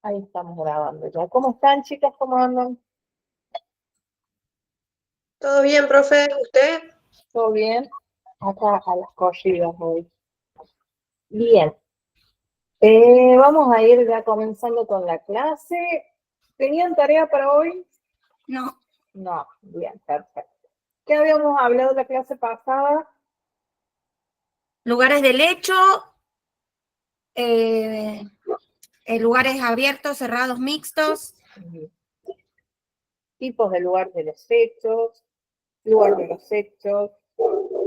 Ahí estamos grabando ya. ¿Cómo están, chicas? ¿Cómo andan? ¿Todo bien, profe? ¿Usted? ¿Todo bien? Acá a las corridas hoy. Bien. Vamos a ir ya comenzando con la clase. ¿Tenían tarea para hoy? No. No. Bien, perfecto. ¿Qué habíamos hablado la clase pasada? Lugares de lecho, lugares abiertos, cerrados, mixtos. Tipos de lugar de los hechos, lugar de los hechos.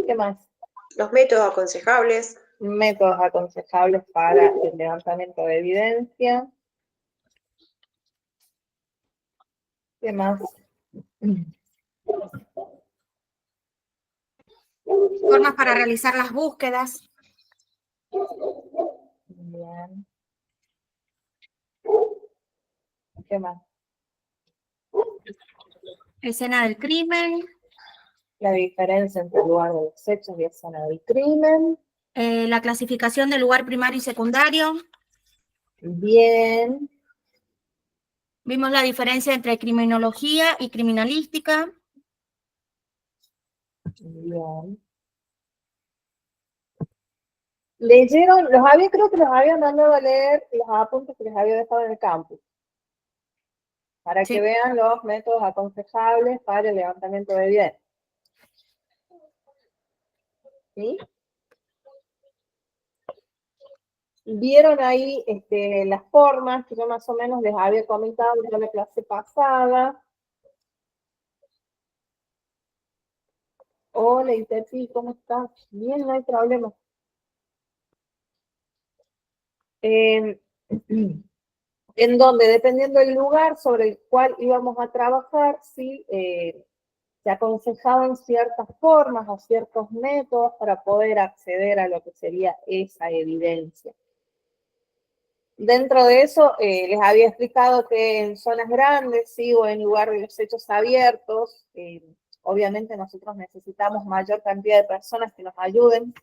¿Qué más? Los métodos aconsejables. Métodos aconsejables para el levantamiento de evidencia. ¿Qué más? Formas para realizar las búsquedas. Bien. ¿Qué más? Escena del crimen. La diferencia entre el lugar de los hechos y escena del crimen. La clasificación del lugar primario y secundario. Bien. Vimos la diferencia entre criminología y criminalística. Bien. Leyeron, creo que los había mandado a leer los apuntes que les había dejado en el campus. Para que vean los métodos aconsejables para el levantamiento de evidencia. ¿Sí? Vieron ahí las formas que yo más o menos les había comentado en la clase pasada. Hola, Itefi, ¿cómo estás? Bien, no hay problema. En donde, dependiendo del lugar sobre el cual íbamos a trabajar, sí, se aconsejaban ciertas formas o ciertos métodos para poder acceder a lo que sería esa evidencia. Dentro de eso, les había explicado que en zonas grandes, sí, o en lugar de los hechos abiertos, obviamente nosotros necesitamos mayor cantidad de personas que nos ayuden,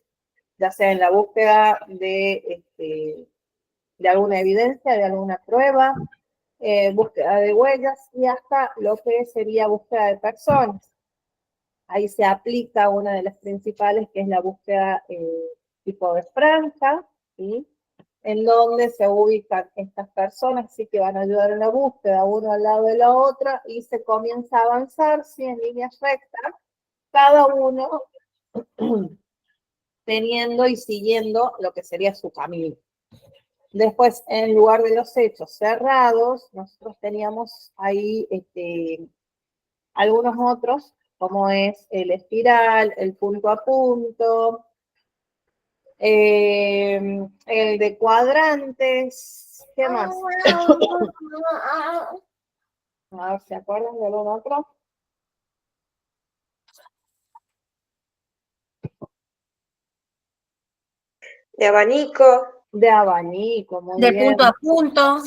ya sea en la búsqueda de alguna evidencia, de alguna prueba, búsqueda de huellas y hasta lo que sería búsqueda de personas. Ahí se aplica una de las principales, que es la búsqueda tipo de franja, ¿sí? En donde se ubican estas personas, sí, que van a ayudar en la búsqueda, uno al lado de la otra, y se comienza a avanzar, sí, en líneas rectas, cada uno teniendo y siguiendo lo que sería su camino. Después, en lugar de los hechos cerrados, nosotros teníamos ahí algunos otros, como es el espiral, el punto a punto, el de cuadrantes, ¿qué más? A ver, ¿se acuerdan de algún otro? De abanico. De abanico, muy de bien. punto a punto.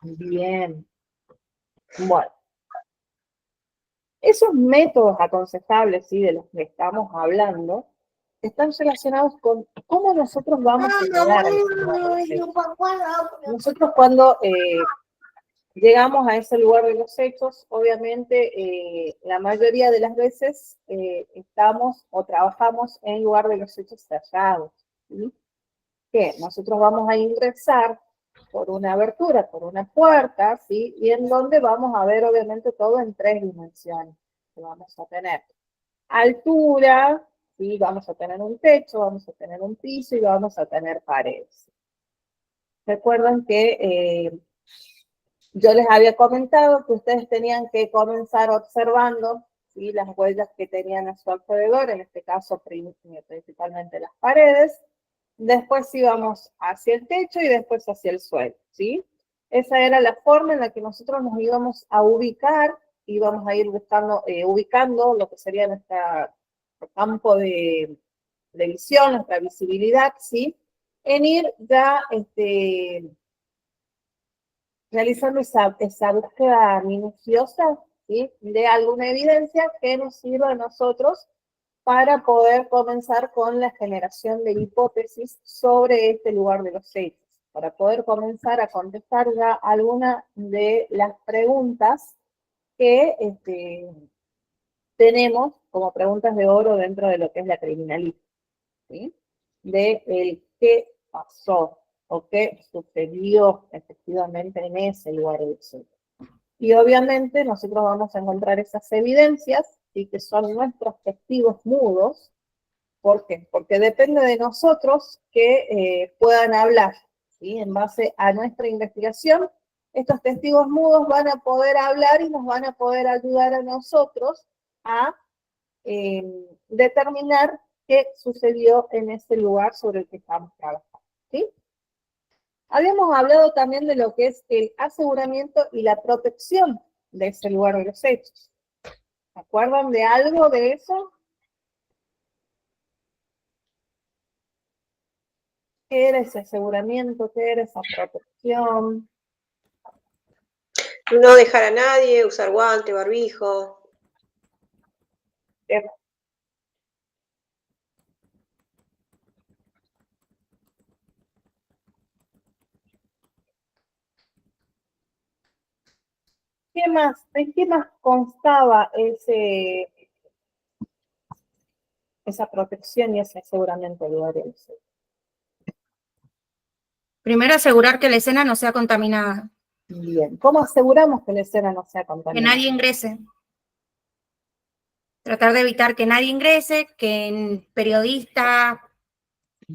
Bien. Bueno. Esos métodos aconsejables, ¿sí?, de los que estamos hablando, están relacionados con cómo nosotros vamos a llegar a ese lugar de los hechos. Nosotros cuando llegamos a ese lugar de los hechos, obviamente la mayoría de las veces estamos o trabajamos en lugar de los hechos cerrados, ¿sí? Que nosotros vamos a ingresar por una abertura, por una puerta, ¿sí? Y en donde vamos a ver obviamente todo en 3 dimensiones. Que vamos a tener altura, ¿sí? Vamos a tener un techo, vamos a tener un piso y vamos a tener paredes. Recuerden que yo les había comentado que ustedes tenían que comenzar observando, ¿sí?, las huellas que tenían a su alrededor, en este caso principalmente las paredes. Después íbamos hacia el techo y después hacia el suelo, ¿sí? Esa era la forma en la que nosotros nos íbamos a ubicar, íbamos a ir buscando, ubicando lo que sería nuestro campo de visión, nuestra visibilidad, ¿sí? En ir ya realizando esa búsqueda minuciosa, ¿sí?, de alguna evidencia que nos sirva a nosotros para poder comenzar con la generación de hipótesis sobre este lugar de los hechos. para poder comenzar a contestar ya algunas de las preguntas que tenemos como preguntas de oro dentro de lo que es la criminalística, ¿sí? De el qué pasó o qué sucedió efectivamente en ese lugar del hecho. Y obviamente nosotros vamos a encontrar esas evidencias, ¿sí? Que son nuestros testigos mudos. ¿Por qué? Porque depende de nosotros que puedan hablar, ¿sí? En base a nuestra investigación, estos testigos mudos van a poder hablar y nos van a poder ayudar a nosotros a determinar qué sucedió en ese lugar sobre el que estamos trabajando, ¿sí? Habíamos hablado también de lo que es el aseguramiento y la protección de ese lugar de los hechos. ¿Se acuerdan de algo de eso? ¿Qué era ese aseguramiento? ¿Qué era esa protección? No dejar a nadie, usar guante, barbijo. ¿Qué más? ¿En qué más constaba esa protección y ese aseguramiento del lugar de los hechos? Primero asegurar que la escena no sea contaminada, Bien. ¿Cómo aseguramos que la escena no sea que contaminada? nadie ingrese. Tratar de evitar que nadie ingrese, que periodistas,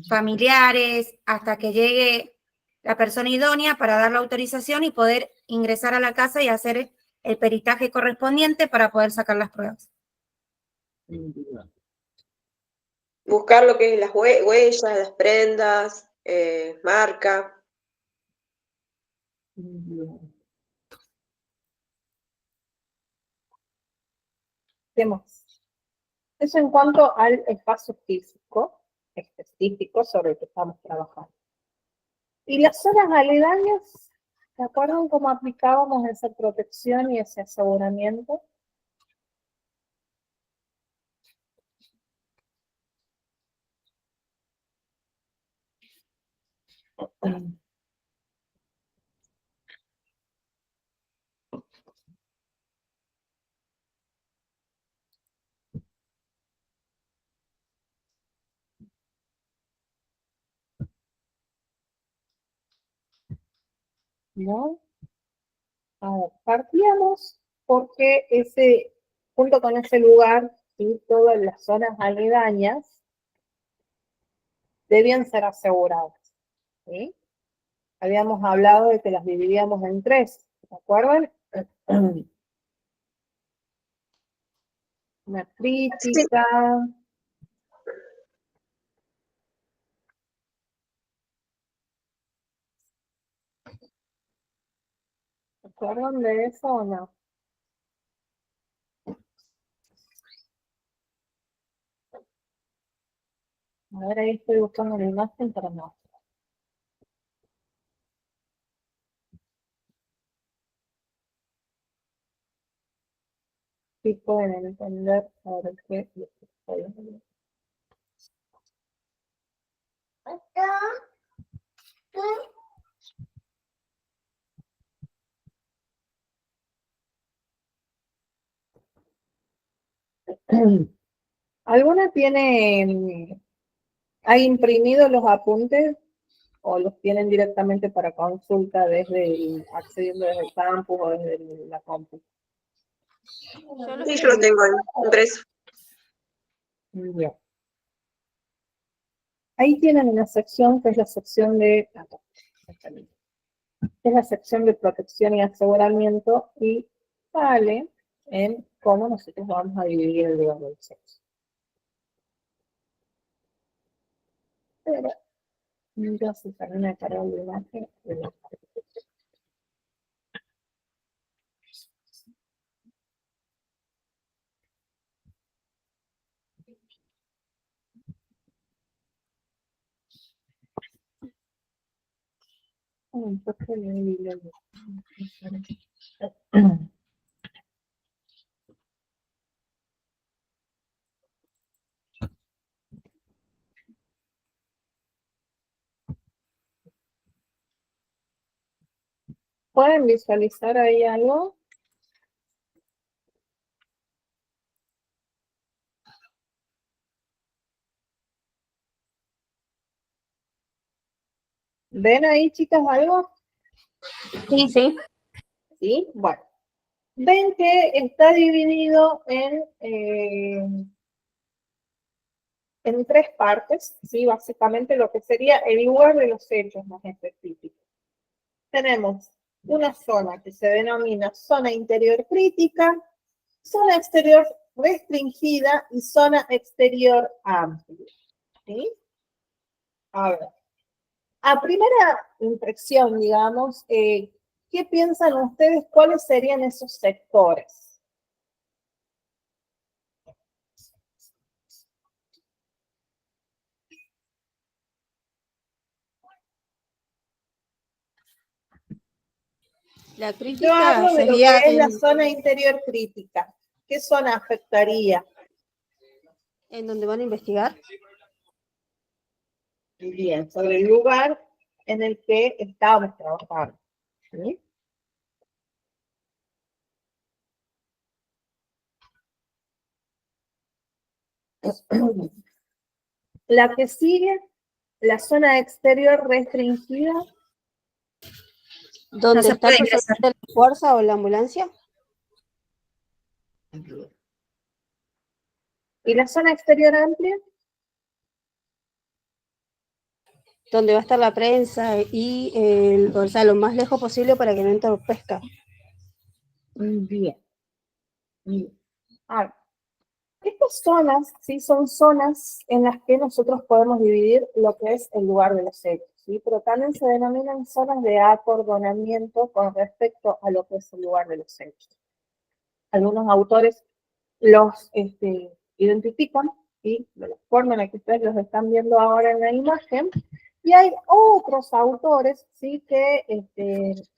familiares, hasta que llegue la persona idónea para dar la autorización y poder ingresar a la casa y hacer el peritaje correspondiente para poder sacar las pruebas. Buscar lo que es las huellas, las prendas, marca. Bien. ¿Qué más? Eso en cuanto al espacio físico específico sobre el que estamos trabajando. Y las zonas aledañas, ¿se acuerdan cómo aplicábamos esa protección y ese aseguramiento? ¿No? A ver, partíamos porque junto con ese lugar, ¿sí? Todas las zonas aledañas debían ser aseguradas, ¿sí? Habíamos hablado de que las dividíamos en tres, ¿se acuerdan? Una Sí, crítica. ¿Se acuerdan de eso o no? A ver, ahí estoy buscando la imagen, pero no. Sí pueden entender sobre qué estoy hablando. ¿Alguna ha imprimido los apuntes o los tienen directamente para consulta accediendo desde el campus o desde la compu? sí, yo lo tengo impreso. Bien. Ahí tienen una sección que es la sección es la sección de protección y aseguramiento y sale en cómo nosotros vamos a dividir el lugar del sexo. Pero mira si termina de cargar la imagen. ¿Por qué le di la ¿Pueden visualizar ahí algo? ¿Ven ahí, chicas, algo? Sí, sí. Sí, bueno. Ven que está dividido en tres partes, ¿sí? Básicamente lo que sería el lugar de los hechos más específicos. Tenemos una zona que se denomina zona interior crítica, zona exterior restringida y zona exterior amplia, ¿sí? A ver, a primera impresión, digamos, ¿qué piensan ustedes? ¿Cuáles serían esos sectores? La Yo crítica hablo de lo sería que es la zona interior crítica. ¿Qué zona afectaría? en donde van a investigar. Bien, sobre el lugar en el que estamos trabajando, ¿sí? La que sigue, la zona exterior restringida. ¿Donde se está el puede personal ingresar. de la fuerza o la ambulancia? ¿Y la zona exterior amplia? Donde va a estar la prensa y o sea, lo más lejos posible para que no entorpezca. Bien. Bien. A ver, estas zonas, sí, son zonas en las que nosotros podemos dividir lo que es el lugar de los hechos, ¿sí? Pero también se denominan zonas de acordonamiento con respecto a lo que es el lugar de los hechos. Algunos autores los identifican, ¿sí? De la forma en la que ustedes los están viendo ahora en la imagen, y hay otros autores, ¿sí? Que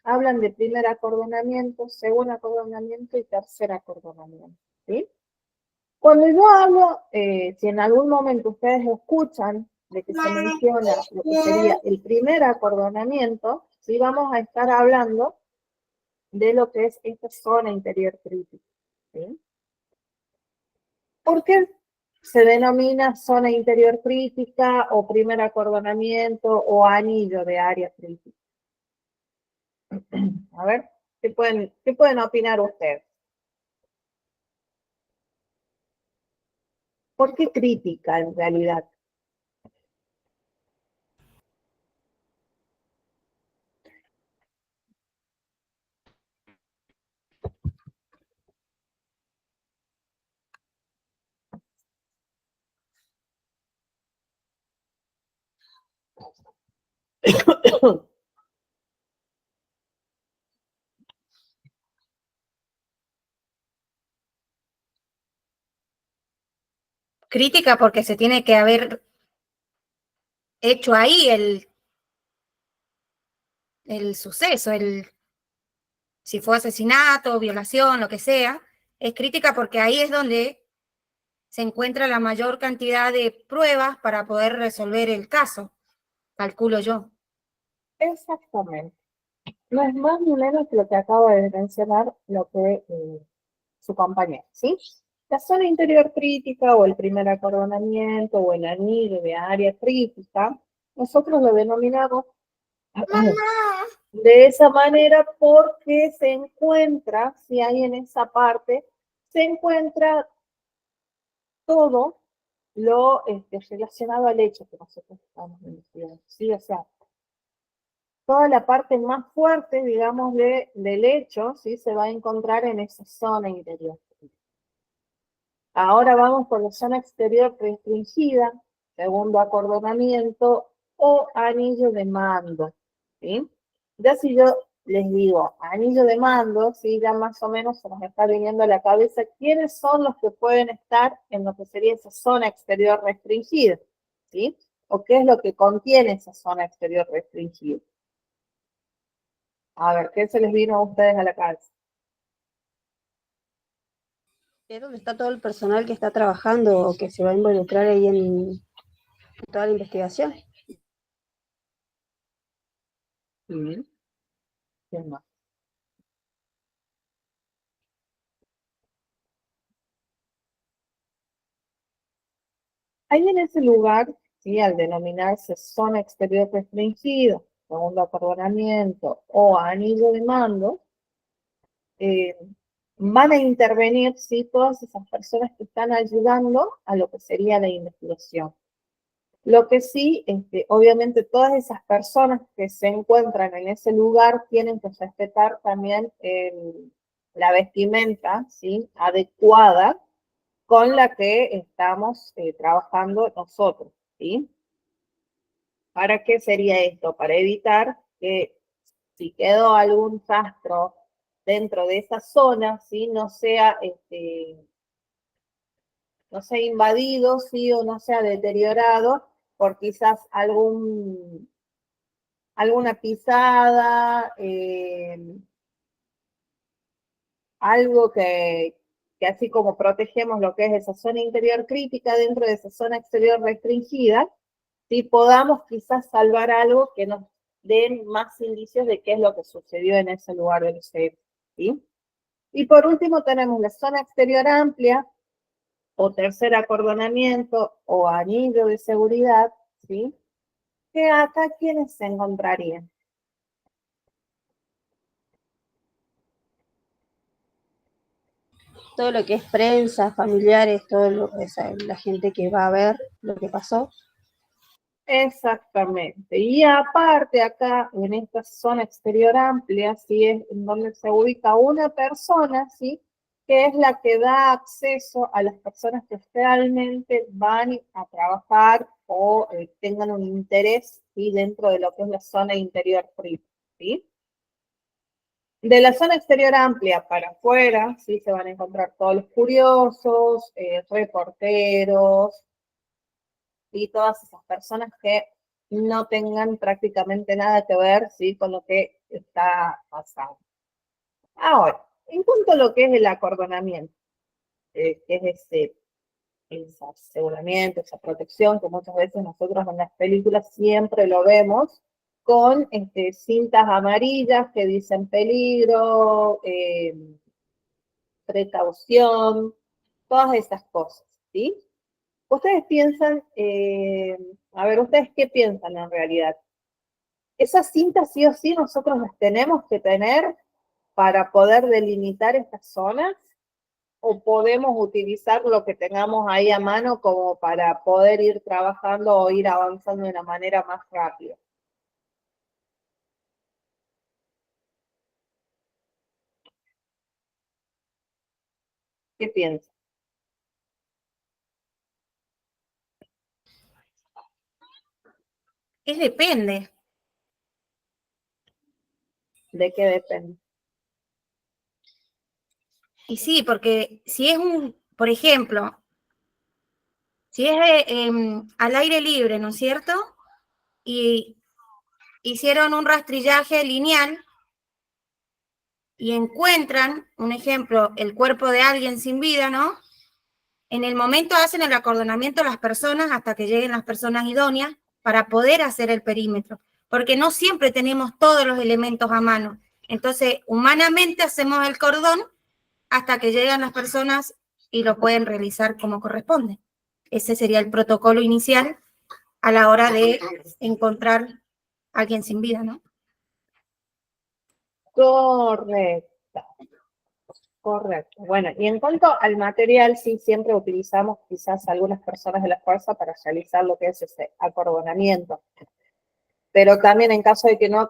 hablan de primer acordonamiento, segundo acordonamiento y tercer acordonamiento, ¿sí? Cuando yo hablo, si en algún momento ustedes escuchan de que se menciona lo que sería el primer acordonamiento, ¿sí? Vamos a estar hablando de lo que es esta zona interior crítica, ¿sí? ¿Por qué se denomina zona interior crítica o primer acordonamiento o anillo de área crítica? A ver, qué pueden opinar ustedes? ¿Por qué crítica en realidad? Crítica porque se tiene que haber hecho ahí el suceso, si fue asesinato, violación, lo que sea. Es crítica porque ahí es donde se encuentra la mayor cantidad de pruebas para poder resolver el caso, calculo yo. Exactamente. No es más ni menos que lo que acabo de mencionar, lo que su compañero, ¿sí? La zona interior crítica o el primer acordonamiento o el anillo de área crítica, nosotros lo denominamos de esa manera porque se encuentra, si hay en esa parte, se encuentra todo lo relacionado al hecho que nosotros estamos investigando, ¿sí? O sea, toda la parte más fuerte, digamos, del hecho, ¿sí? Se va a encontrar en esa zona interior. Ahora vamos por la zona exterior restringida, segundo acordonamiento o anillo de mando, ¿sí? Ya si yo les digo anillo de mando, ¿sí? Ya más o menos se nos está viniendo a la cabeza quiénes son los que pueden estar en lo que sería esa zona exterior restringida, ¿sí? O qué es lo que contiene esa zona exterior restringida. A ver, ¿qué se les vino a ustedes a la cabeza? Es donde está todo el personal que está trabajando o que se va a involucrar ahí en toda la investigación. Sí. ¿Quién más? Ahí en ese lugar, ¿sí? Al denominarse zona exterior restringida, segundo acordonamiento o anillo de mando, eh, van a intervenir, ¿sí? Todas esas personas que están ayudando a lo que sería la investigación. Lo que sí, obviamente todas esas personas que se encuentran en ese lugar tienen que respetar también la vestimenta, ¿sí? Adecuada con la que estamos trabajando nosotros, ¿sí? ¿Para qué sería esto? Para evitar que si quedó algún rastro dentro de esa zona, ¿sí? No sea invadido, ¿sí? O no sea deteriorado por quizás alguna pisada, algo que así como protegemos lo que es esa zona interior crítica dentro de esa zona exterior restringida, si podamos quizás salvar algo que nos den más indicios de qué es lo que sucedió en ese lugar del hechos, ¿sí? Y por último tenemos la zona exterior amplia o tercer acordonamiento o anillo de seguridad, ¿sí? Que acá quienes se encontrarían. Todo lo que es prensa, familiares, la gente que va a ver lo que pasó. Exactamente. Y aparte acá, en esta zona exterior amplia, ¿sí? Es en donde se ubica una persona, ¿sí? Que es la que da acceso a las personas que realmente van a trabajar o tengan un interés, ¿sí? Dentro de lo que es la zona interior fría, ¿sí? De la zona exterior amplia para afuera, ¿sí? Se van a encontrar todos los curiosos, reporteros, y todas esas personas que no tengan prácticamente nada que ver, ¿sí? Con lo que está pasando. Ahora, en cuanto a lo que es el acordonamiento, que es ese aseguramiento, esa protección que muchas veces nosotros en las películas siempre lo vemos con cintas amarillas que dicen peligro, precaución, todas esas cosas, ¿sí? Ustedes piensan, a ver, ¿ustedes qué piensan en realidad? ¿Esas cintas sí o sí nosotros las tenemos que tener para poder delimitar estas zonas? ¿O podemos utilizar lo que tengamos ahí a mano como para poder ir trabajando o ir avanzando de una manera más rápida? ¿Qué piensan? Es depende. ¿De qué depende? Y sí, porque si es por ejemplo, si es al aire libre, ¿no es cierto? Y hicieron un rastrillaje lineal y encuentran, un ejemplo, el cuerpo de alguien sin vida, ¿no? En el momento hacen el acordonamiento las personas hasta que lleguen las personas idóneas para poder hacer el perímetro, porque no siempre tenemos todos los elementos a mano. Entonces, humanamente hacemos el cordón hasta que llegan las personas y lo pueden realizar como corresponde. Ese sería el protocolo inicial a la hora de encontrar a alguien sin vida, ¿no? Correcto, correcto. Bueno, y en cuanto al material, sí, siempre utilizamos quizás algunas personas de la fuerza para realizar lo que es ese acordonamiento. Pero también en caso de que no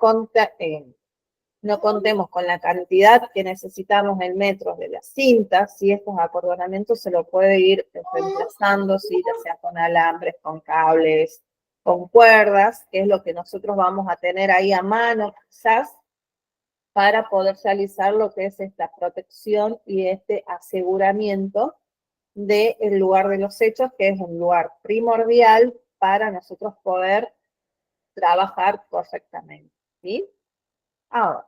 contemos con la cantidad que necesitamos en metros de las cintas, si estos acordonamientos se lo puede ir reemplazando, ¿sí? Ya sea con alambres, con cables, con cuerdas, que es lo que nosotros vamos a tener ahí a mano quizás para poder realizar lo que es esta protección y este aseguramiento del lugar de los hechos, que es un lugar primordial para nosotros poder trabajar correctamente, ¿sí? Ahora,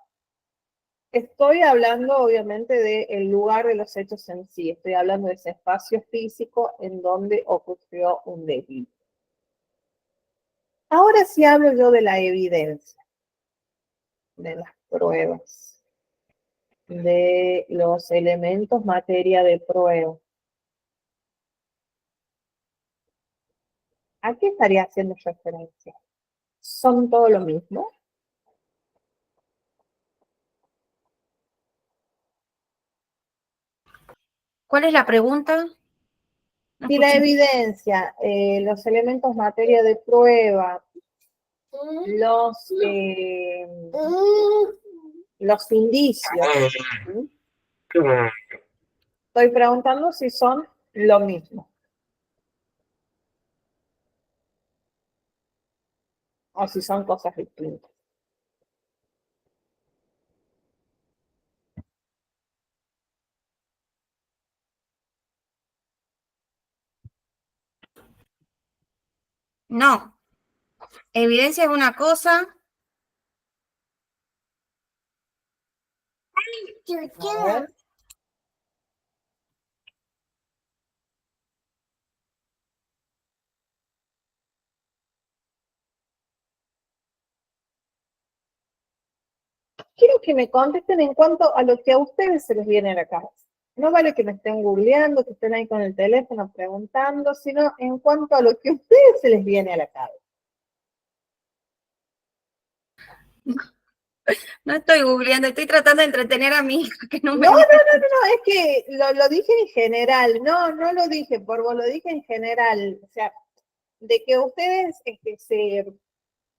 estoy hablando obviamente del lugar de los hechos en sí, estoy hablando de ese espacio físico en donde ocurrió un delito. Ahora sí hablo yo de la evidencia, de las pruebas, de los elementos materia de prueba. ¿A qué estaría haciendo referencia? ¿Son todo lo mismo? ¿Cuál es la pregunta? No Si la escuché. evidencia, los elementos materia de prueba, los indicios, ¿sí? Estoy preguntando si son lo mismo. O si son cosas distintas. No. Evidencia es una cosa. A ver. Quiero que me contesten en cuanto a lo que a ustedes se les viene a la cabeza. No vale que me estén googleando, que estén ahí con el teléfono preguntando, sino en cuanto a lo que a ustedes se les viene a la cabeza. No estoy googleando, estoy tratando de entretener a mi hija, que no me... No, es que lo dije en general, no lo dije por vos, lo dije en general. O sea, de que ustedes se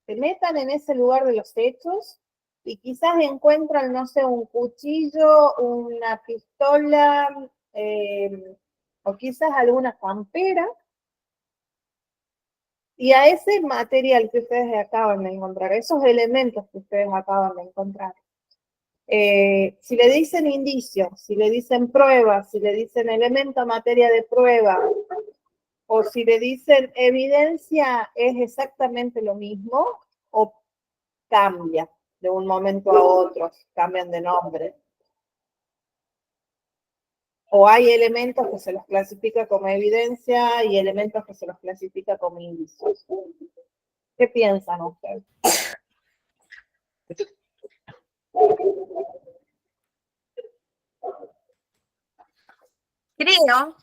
metan en ese lugar de los hechos y quizás encuentran, no sé, un cuchillo, una pistola, o quizás alguna campera, y a ese material que ustedes acaban de encontrar, esos elementos que ustedes acaban de encontrar, si le dicen indicios, si le dicen pruebas, si le dicen elemento, materia de prueba, o si le dicen evidencia, ¿es exactamente lo mismo o cambia de un momento a otro, cambian de nombre? O hay elementos que se los clasifica como evidencia y elementos que se los clasifica como indicios. ¿Qué piensan ustedes? Creo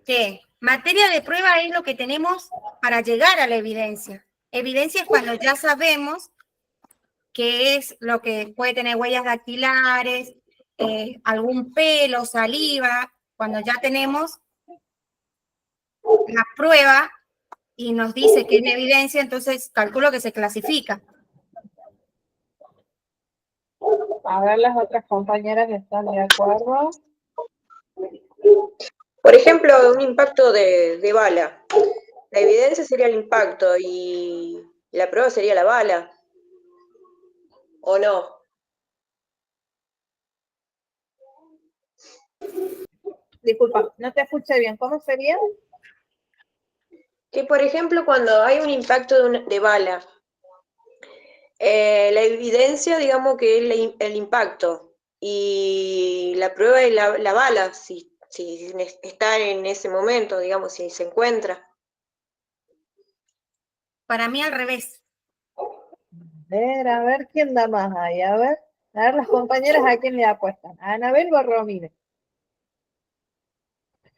que materia de prueba es lo que tenemos para llegar a la evidencia. Evidencia es cuando ya sabemos qué es lo que puede tener huellas dactilares, algún pelo, saliva, cuando ya tenemos la prueba y nos dice que es evidencia, entonces calculo que se clasifica. A ver, las otras compañeras están de acuerdo. Por ejemplo, un impacto de bala. La evidencia sería el impacto y la prueba sería la bala. ¿O no? Disculpa, no te escuché bien. ¿Cómo sería? Que, por ejemplo, cuando hay un impacto de bala, la evidencia, digamos que es el impacto y la prueba es la bala, si está en ese momento, digamos, si se encuentra. Para mí al revés. A ver quién da más ahí. A ver las compañeras a quién le apuestan. ¿A Anabel o a Romina?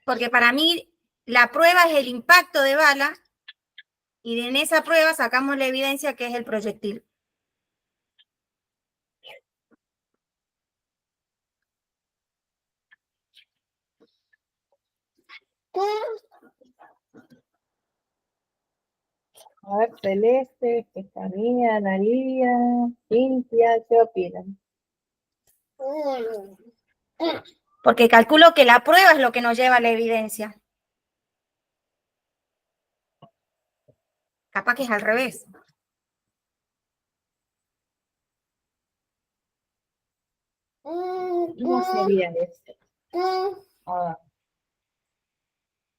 Porque para mí la prueba es el impacto de bala y en esa prueba sacamos la evidencia que es el proyectil. A ver, Celeste, Estefanía, Analía, Cintia, ¿qué opinan? Porque calculo que la prueba es lo que nos lleva a la evidencia. Capaz que es al revés. ¿Cómo sería eso? A ver.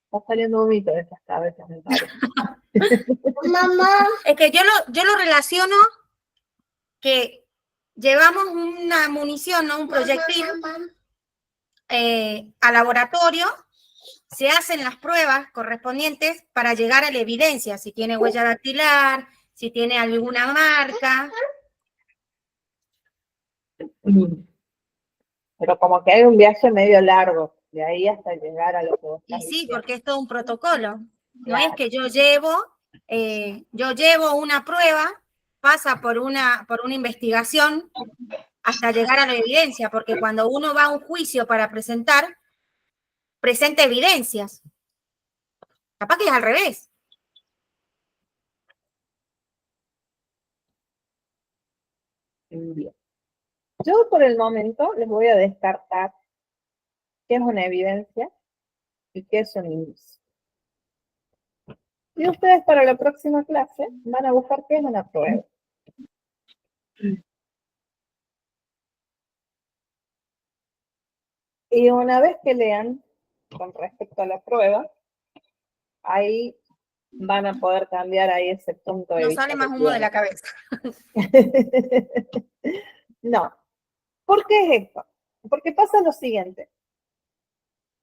Está saliendo un mito de estas cabezas, me parece. Mamá. Es que yo lo relaciono que llevamos una munición, ¿no? Un proyectil al laboratorio, se hacen las pruebas correspondientes para llegar a la evidencia, si tiene huella dactilar, si tiene alguna marca. Pero como que hay un viaje medio largo, de ahí hasta llegar a lo que vos Y estás sí, diciendo. porque es todo un protocolo. No Claro. es que yo llevo yo llevo una prueba, pasa por una investigación hasta llegar a la evidencia, porque cuando uno va a un juicio para presentar, presenta evidencias. Capaz que es al revés. Bien. Yo por el momento les voy a descartar qué es una evidencia y qué es un indicio. Y ustedes para la próxima clase van a buscar qué es una prueba. Y una vez que lean con respecto a la prueba, ahí van a poder cambiar ahí ese punto de No vista. sale más humo de la cabeza. No. ¿Por qué es esto? Porque pasa lo siguiente.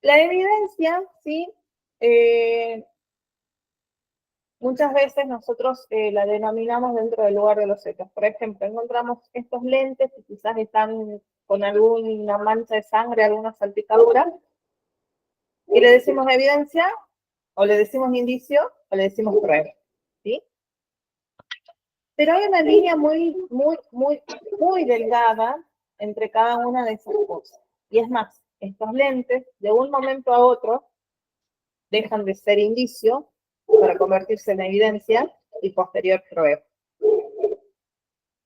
La evidencia, ¿sí? Muchas veces nosotros la denominamos dentro del lugar de los hechos. Por ejemplo, encontramos estos lentes que quizás están con alguna mancha de sangre, alguna salpicadura, y le decimos evidencia, o le decimos indicio, o le decimos prueba, ¿sí? Pero hay una línea muy delgada entre cada una de esas cosas. Y es más, estos lentes, de un momento a otro, dejan de ser indicio para convertirse en evidencia y posterior prueba.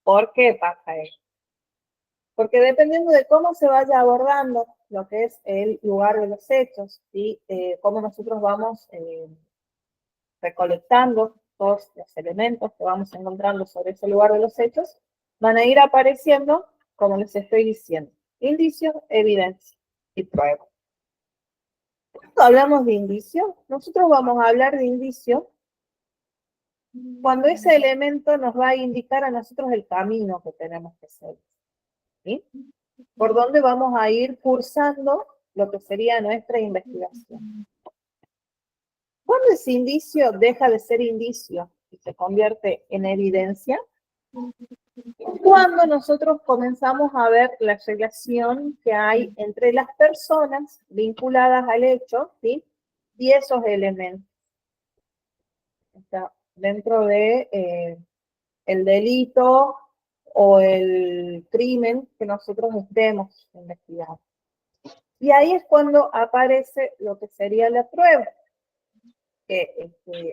¿Por qué pasa eso? Porque dependiendo de cómo se vaya abordando lo que es el lugar de los hechos y cómo nosotros vamos recolectando todos los elementos que vamos encontrando sobre ese lugar de los hechos, van a ir apareciendo, como les estoy diciendo, indicios, evidencia y prueba. Cuando hablamos de indicio, nosotros vamos a hablar de indicio cuando ese elemento nos va a indicar a nosotros el camino que tenemos que seguir, ¿sí? Por dónde vamos a ir cursando lo que sería nuestra investigación. ¿Cuándo ese indicio deja de ser indicio y se convierte en evidencia? Cuando nosotros comenzamos a ver la relación que hay entre las personas vinculadas al hecho, ¿sí? Y esos elementos. Está dentro de el delito o el crimen que nosotros estemos investigando. Y ahí es cuando aparece lo que sería la prueba.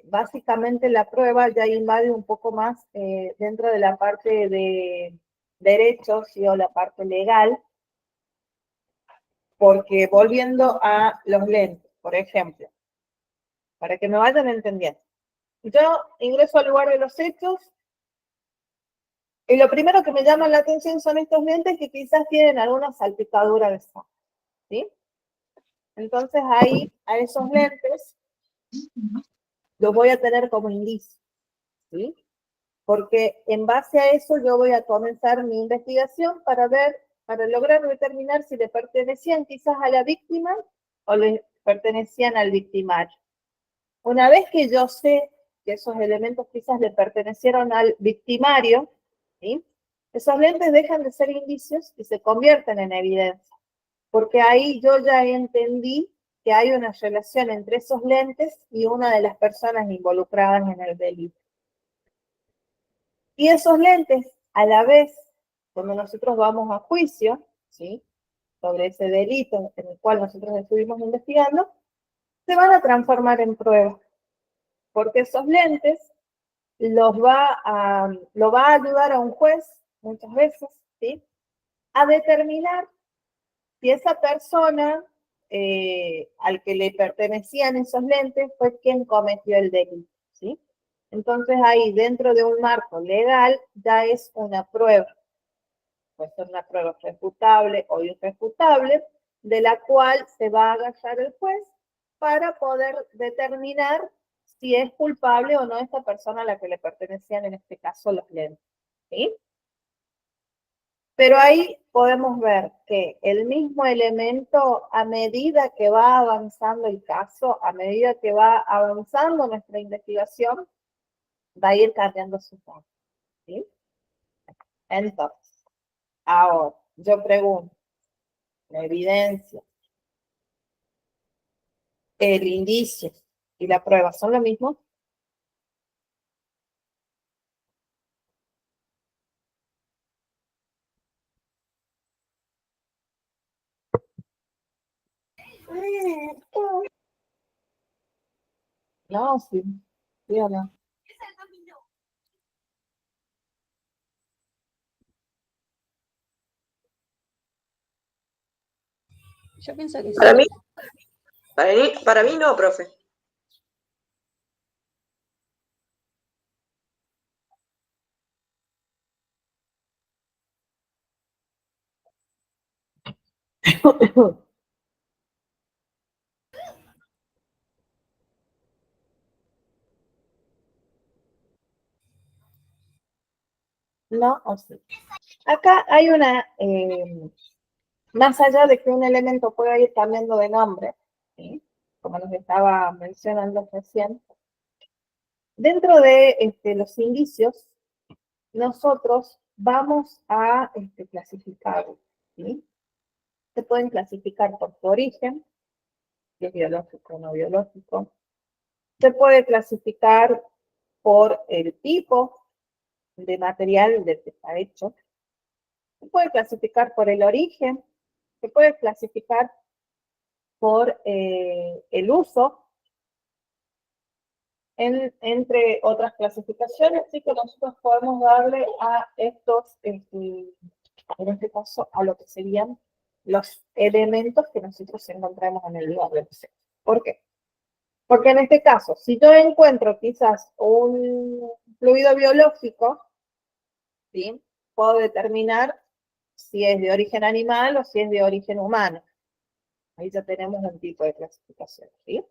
Básicamente la prueba ya invade un poco más dentro de la parte de derechos, ¿sí? O la parte legal, porque volviendo a los lentes, por ejemplo, para que me vayan entendiendo. Yo ingreso al lugar de los hechos y lo primero que me llama la atención son estos lentes que quizás tienen alguna salpicadura de sangre, ¿sí? Entonces ahí, a esos lentes, los voy a tener como indicio, ¿sí? Porque en base a eso yo voy a comenzar mi investigación para lograr determinar si le pertenecían quizás a la víctima o le pertenecían al victimario. Una vez que yo sé que esos elementos quizás le pertenecieron al victimario, ¿sí? Esos lentes dejan de ser indicios y se convierten en evidencia, porque ahí yo ya entendí que hay una relación entre esos lentes y una de las personas involucradas en el delito. Y esos lentes, a la vez, cuando nosotros vamos a juicio, ¿sí? Sobre ese delito en el cual nosotros estuvimos investigando, se van a transformar en pruebas, porque esos lentes lo va a ayudar a un juez, muchas veces, ¿sí? A determinar si esa persona al que le pertenecían esos lentes fue quien cometió el delito, ¿sí? Entonces ahí, dentro de un marco legal, ya es una prueba. Puede ser una prueba refutable o irrefutable, de la cual se va a agarrar el juez para poder determinar si es culpable o no esta persona a la que le pertenecían, en este caso, los lentes, ¿sí? Pero ahí podemos ver que el mismo elemento, a medida que va avanzando el caso, a medida que va avanzando nuestra investigación, va a ir cambiando su forma, ¿sí? Entonces, ahora, yo pregunto, la evidencia, el indicio y la prueba son lo mismo. No, sí. ¿Sí o no? Yo pienso que Para sí. mí, para mí no, profe. No, o sí. Acá hay una, más allá de que un elemento pueda ir cambiando de nombre, ¿sí? Como nos estaba mencionando recién, dentro de los indicios, nosotros vamos a clasificarlos, ¿sí? Se pueden clasificar por su origen, si es biológico o no biológico. Se puede clasificar por el tipo de material del que está hecho. Se puede clasificar por el origen. Se puede clasificar por el uso, entre otras clasificaciones, así que nosotros podemos darle a estos, en este caso, a lo que serían los elementos que nosotros encontramos en el lugar del proceso. ¿Por qué? Porque en este caso, si yo encuentro quizás un fluido biológico, ¿sí? Puedo determinar si es de origen animal o si es de origen humano. Ahí ya tenemos un tipo de clasificación, ¿sí?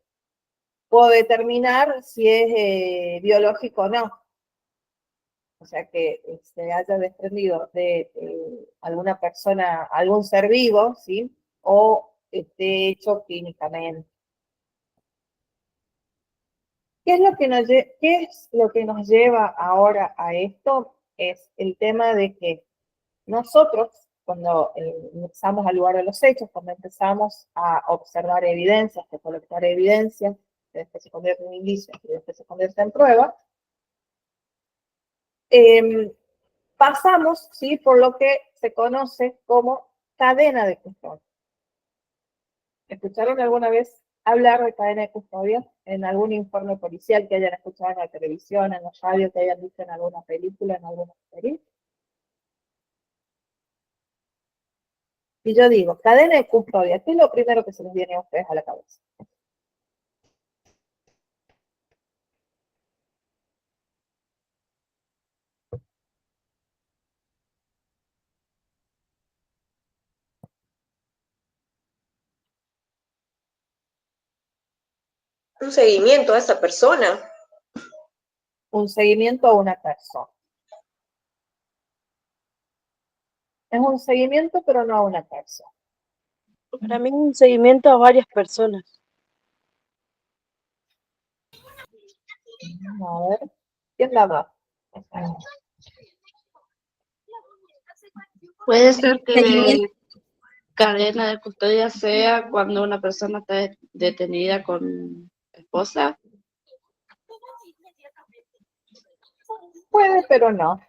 Puedo determinar si es biológico o no. O sea, que se haya desprendido de alguna persona, algún ser vivo, ¿sí? O esté hecho químicamente. ¿Qué es lo que nos lleva ahora a esto? Es el tema de que nosotros, cuando empezamos al lugar de los hechos, cuando empezamos a observar evidencias, a colectar evidencias, que después se convierte en indicios y después se convierte en prueba, pasamos, ¿sí?, por lo que se conoce como cadena de custodia. ¿Escucharon alguna vez hablar de cadena de custodia en algún informe policial que hayan escuchado en la televisión, en la radio, que hayan visto en alguna película, en alguna serie? Y yo digo, cadena de custodia, ¿qué es lo primero que se les viene a ustedes a la cabeza? Un seguimiento a esa persona. Un seguimiento a una persona. Es un seguimiento, pero no a una persona. Para mí es un seguimiento a varias personas. A ver, ¿quién la va? Puede ser que cadena de custodia sea cuando una persona está detenida con esposa. Puede, pero no.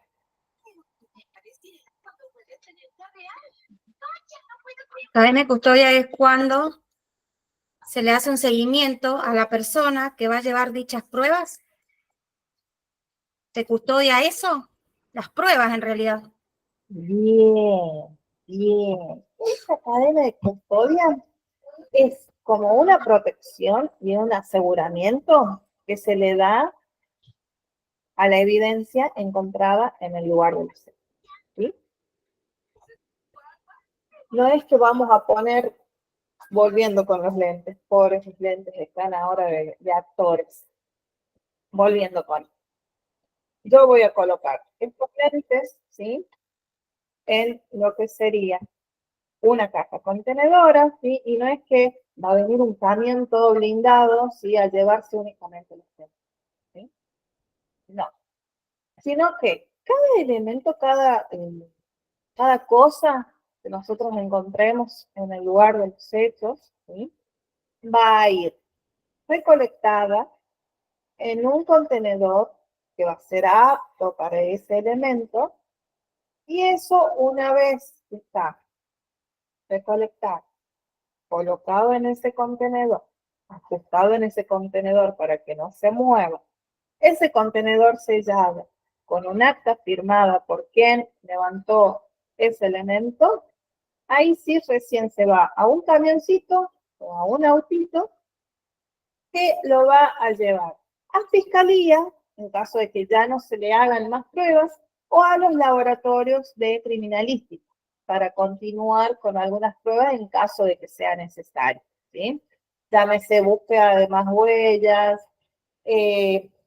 Cadena de custodia es cuando se le hace un seguimiento a la persona que va a llevar dichas pruebas. ¿Se custodia eso? Las pruebas, en realidad. Bien, bien. Esa cadena de custodia es como una protección y un aseguramiento que se le da a la evidencia encontrada en el lugar del hecho, ¿sí? No es que vamos a poner, volviendo con los lentes, pobres lentes están ahora de actores, volviendo con. Yo voy a colocar estos lentes, ¿sí?, en lo que sería una caja contenedora, ¿sí? Y no es que va a venir un camión todo blindado, ¿sí?, a llevarse únicamente los lentes, ¿sí? No, sino que cada elemento, cada cosa que nosotros encontremos en el lugar de los hechos, ¿sí?, va a ir recolectada en un contenedor que va a ser apto para ese elemento, y eso, una vez que está recolectado colocado en ese contenedor, ajustado en ese contenedor para que no se mueva, ese contenedor sellado con un acta firmada por quien levantó ese elemento, ahí sí recién se va a un camioncito o a un autito que lo va a llevar a fiscalía, en caso de que ya no se le hagan más pruebas, o a los laboratorios de criminalística, para continuar con algunas pruebas en caso de que sea necesario, ¿sí? Llámese búsqueda de más huellas,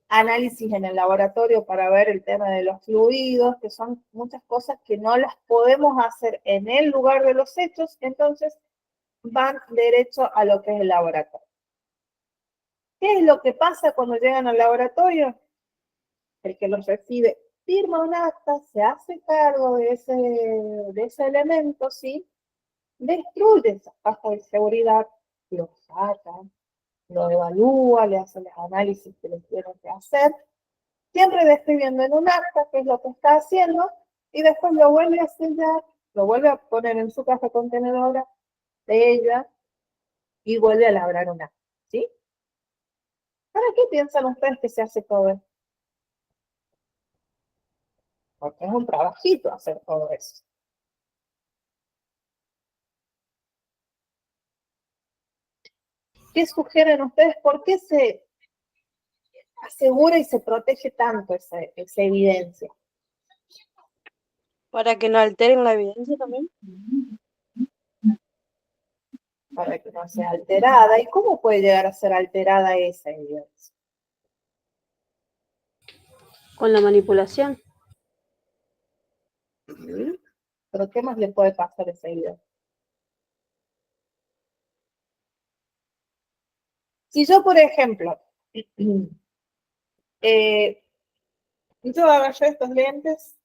análisis en el laboratorio para ver el tema de los fluidos, que son muchas cosas que no las podemos hacer en el lugar de los hechos, entonces van derecho a lo que es el laboratorio. ¿Qué es lo que pasa cuando llegan al laboratorio? El que los recibe firma un acta, se hace cargo de ese elemento, ¿sí? Destruye esa caja de seguridad, lo saca, lo evalúa, le hace los análisis que le tienen que hacer, siempre describiendo en un acta qué es lo que está haciendo, y después lo vuelve a sellar, lo vuelve a poner en su caja contenedora de ella, y vuelve a labrar un acta, ¿sí? ¿Para qué piensan ustedes que se hace todo esto? Porque es un trabajito hacer todo eso. ¿Qué sugieren ustedes? ¿Por qué se asegura y se protege tanto esa evidencia? Para que no alteren la evidencia también. Para que no sea alterada. ¿Y cómo puede llegar a ser alterada esa evidencia? Con la manipulación. ¿Pero qué más le puede pasar a esa evidencia? Si yo, por ejemplo, yo agarré estos lentes,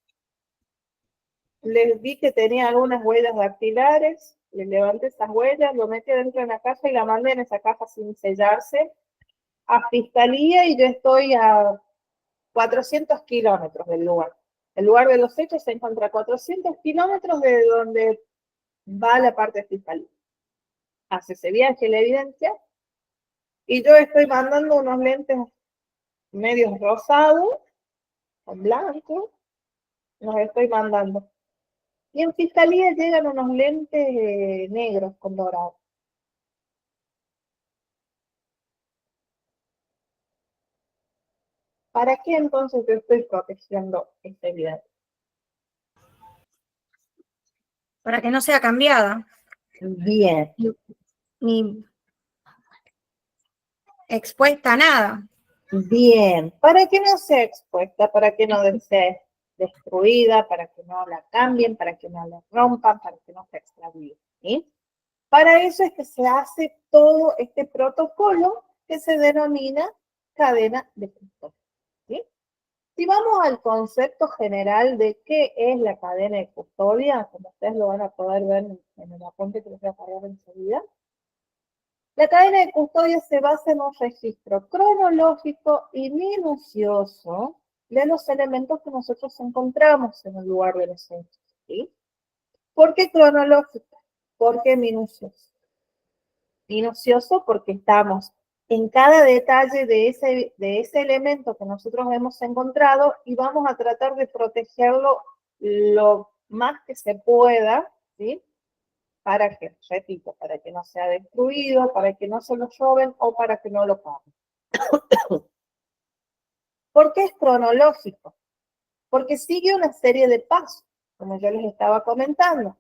les vi que tenía algunas huellas dactilares, les levanté esas huellas, lo metí dentro de una caja y la mandé en esa caja sin sellarse a fiscalía, y yo estoy a 400 kilómetros del lugar. El lugar de los hechos se encuentra a 400 kilómetros de donde va la parte de fiscalía. Hace ese viaje la evidencia, y yo estoy mandando unos lentes medios rosados, con blanco, los estoy mandando. Y en fiscalía llegan unos lentes negros con dorado. ¿Para qué entonces yo estoy protegiendo esta evidencia? Para que no sea cambiada Bien. ni expuesta a nada. Bien. Para que no sea expuesta, para que no sea destruida, para que no la cambien, para que no la rompan, para que no se extravíe, ¿sí? Para eso es que se hace todo este protocolo que se denomina cadena de custodia, ¿sí? Si vamos al concepto general de qué es la cadena de custodia, como ustedes lo van a poder ver en el apunte que les voy a cargar enseguida, la cadena de custodia se basa en un registro cronológico y minucioso de los elementos que nosotros encontramos en el lugar de los hechos, ¿sí? ¿Por qué cronológico? ¿Por qué minucioso? Minucioso porque estamos en cada detalle de ese elemento que nosotros hemos encontrado, y vamos a tratar de protegerlo lo más que se pueda, ¿sí? Para que, repito, para que no sea destruido, para que no se lo roben o para que no lo paguen. ¿Por qué es cronológico? Porque sigue una serie de pasos, como yo les estaba comentando.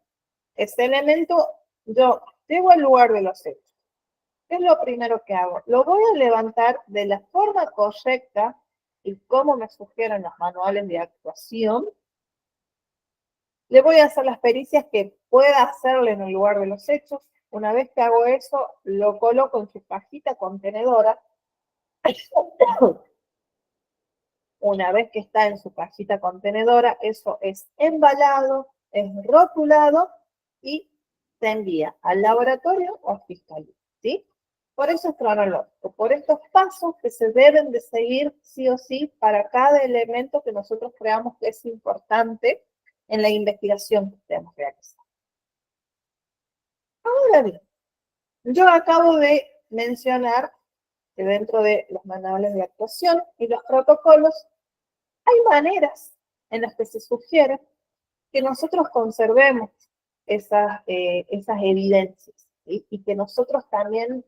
Ese elemento, yo llego al lugar de los hechos. ¿Qué es lo primero que hago? Lo voy a levantar de la forma correcta y como me sugieren los manuales de actuación. Le voy a hacer las pericias que pueda hacerle en el lugar de los hechos. Una vez que hago eso, lo coloco en su cajita contenedora. Una vez que está en su cajita contenedora, eso es embalado, es rotulado y se envía al laboratorio o a fiscalía, ¿sí? Por eso es cronológico, por estos pasos que se deben de seguir sí o sí para cada elemento que nosotros creamos que es importante en la investigación que estemos realizando. Ahora bien, Yo acabo de mencionar que dentro de los manuales de actuación y los protocolos hay maneras en las que se sugiere que nosotros conservemos esas evidencias, ¿sí? Y que nosotros también,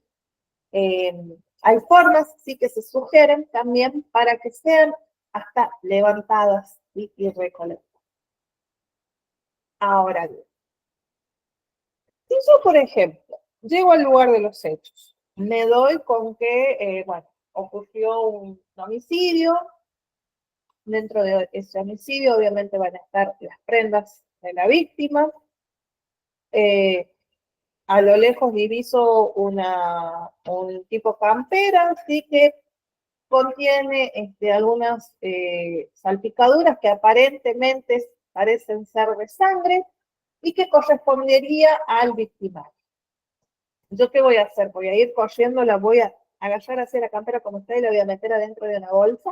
hay formas, sí, que se sugieren también para que sean hasta levantadas, ¿sí? Y recolectadas. Ahora bien, si yo, por ejemplo, llego al lugar de los hechos, me doy con que, bueno, ocurrió un homicidio. Dentro de ese homicidio, obviamente, van a estar las prendas de la víctima. A lo lejos diviso un tipo campera, así que contiene algunas salpicaduras que aparentemente parecen ser de sangre y que correspondería al victimario. ¿Yo qué voy a hacer? Voy a ir corriendo, la voy a agarrar hacia la campera como ustedes y la voy a meter adentro de una bolsa.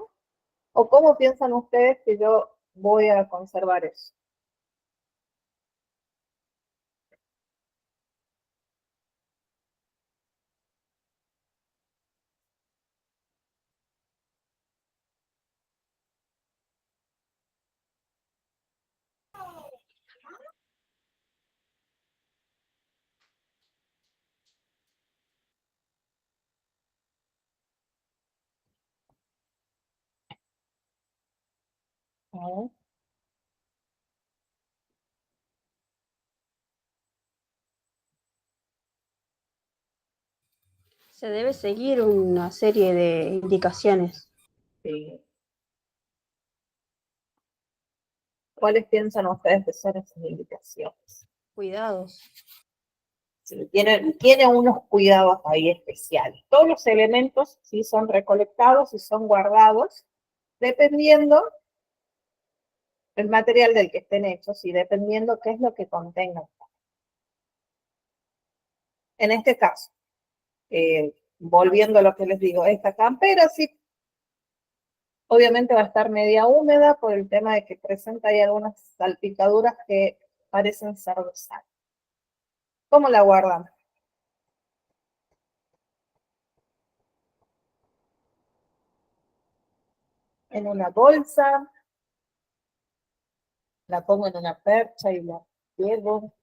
¿O cómo piensan ustedes que yo voy a conservar eso? ¿No? Se debe seguir una serie de indicaciones. Sí. ¿Cuáles piensan ustedes que son esas indicaciones? Cuidados. Sí, tiene unos cuidados ahí especiales. Todos los elementos sí son recolectados y son guardados dependiendo el material del que estén hechos y dependiendo qué es lo que contengan. En este caso, volviendo a lo que les digo, esta campera sí, obviamente va a estar media húmeda por el tema de que presenta ahí algunas salpicaduras que parecen ser de sal. ¿Cómo la guardan? En una bolsa, la pongo en una percha y la llevo.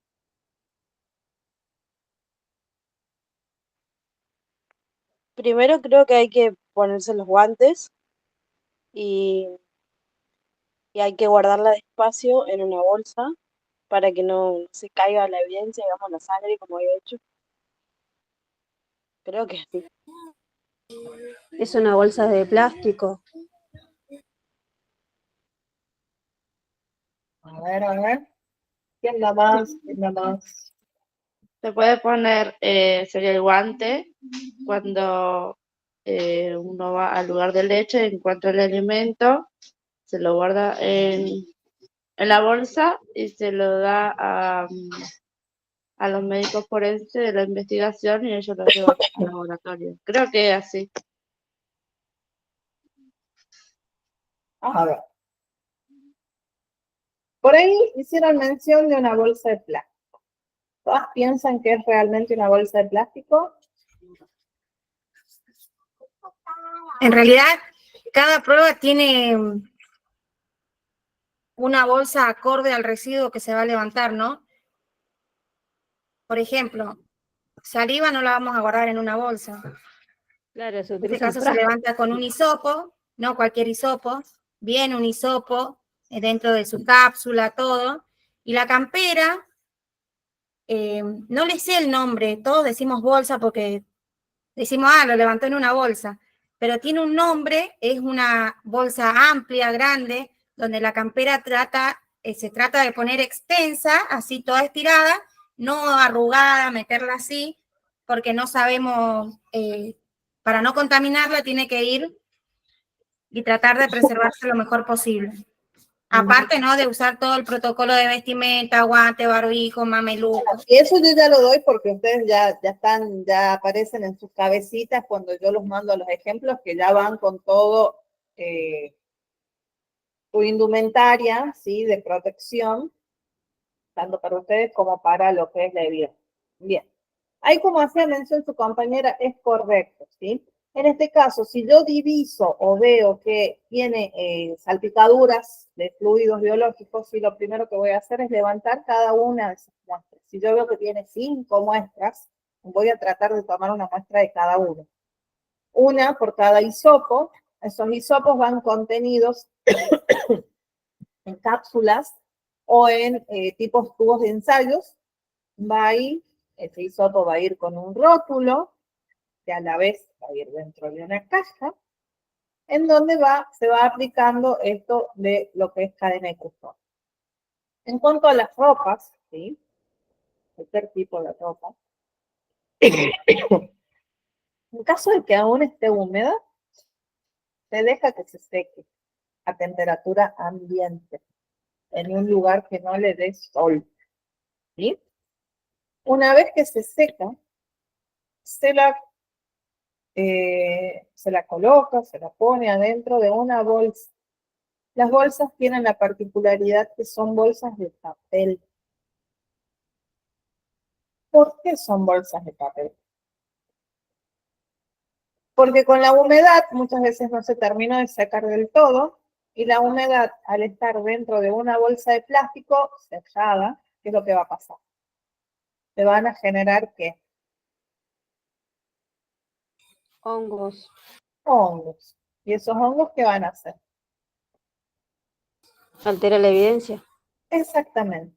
Primero creo que hay que ponerse los guantes y, y hay que guardarla despacio en una bolsa para que no se caiga la evidencia, digamos, la sangre, como había hecho. Creo que sí. Es una bolsa de plástico. A ver. ¿Quién da más? ¿Quién da más? Se puede poner, sería el guante, cuando uno va al lugar del hecho y encuentra el alimento, se lo guarda en la bolsa y se lo da a los médicos forenses de la investigación y ellos lo llevan al laboratorio. Creo que es así. A ver. Por ahí hicieron mención de una bolsa de plástico. ¿Todas piensan que es realmente una bolsa de plástico? En realidad, cada prueba tiene una bolsa acorde al residuo que se va a levantar, ¿no? Por ejemplo, saliva no la vamos a guardar en una bolsa. Claro, se En este utiliza un caso se frasco. levanta con un hisopo, no cualquier hisopo, bien un hisopo dentro de su cápsula, todo. Y la campera, no le sé el nombre, todos decimos bolsa porque decimos, lo levantó en una bolsa, pero tiene un nombre, es una bolsa amplia, grande, donde la campera se trata de poner extensa, así toda estirada, no arrugada, meterla así, porque no sabemos, para no contaminarla tiene que ir y tratar de preservarse lo mejor posible. Aparte, ¿no? De usar todo el protocolo de vestimenta, guante, barbijo, mameluco. Y eso yo ya lo doy porque ustedes ya aparecen en sus cabecitas cuando yo los mando a los ejemplos, que ya van con todo su indumentaria, ¿sí? De protección, tanto para ustedes como para lo que es la evidencia. Bien. Ahí, como hacía mención su compañera, es correcto, ¿sí? En este caso, si yo diviso o veo que tiene salpicaduras de fluidos biológicos, sí, lo primero que voy a hacer es levantar cada una de esas muestras. Si yo veo que tiene 5 muestras, voy a tratar de tomar una muestra de cada uno. Una por cada hisopo. Esos hisopos van contenidos en cápsulas o en tipos tubos de ensayos. Va a ir, ese hisopo va a ir con un rótulo, que a la vez va a ir dentro de una caja, en donde se va aplicando esto de lo que es cadena de custodia. En cuanto a las ropas, ¿sí? Cualquier tipo de ropa, en caso de que aún esté húmeda, se deja que se seque a temperatura ambiente, en un lugar que no le dé sol, ¿sí? Una vez que se seca, se la coloca, se la pone adentro de una bolsa. Las bolsas tienen la particularidad que son bolsas de papel. ¿Por qué son bolsas de papel? Porque con la humedad muchas veces no se termina de secar del todo, y la humedad, al estar dentro de una bolsa de plástico sellada, ¿qué es lo que va a pasar? Se van a generar, ¿qué? Hongos. Hongos. ¿Y esos hongos qué van a hacer? Altera la evidencia. Exactamente.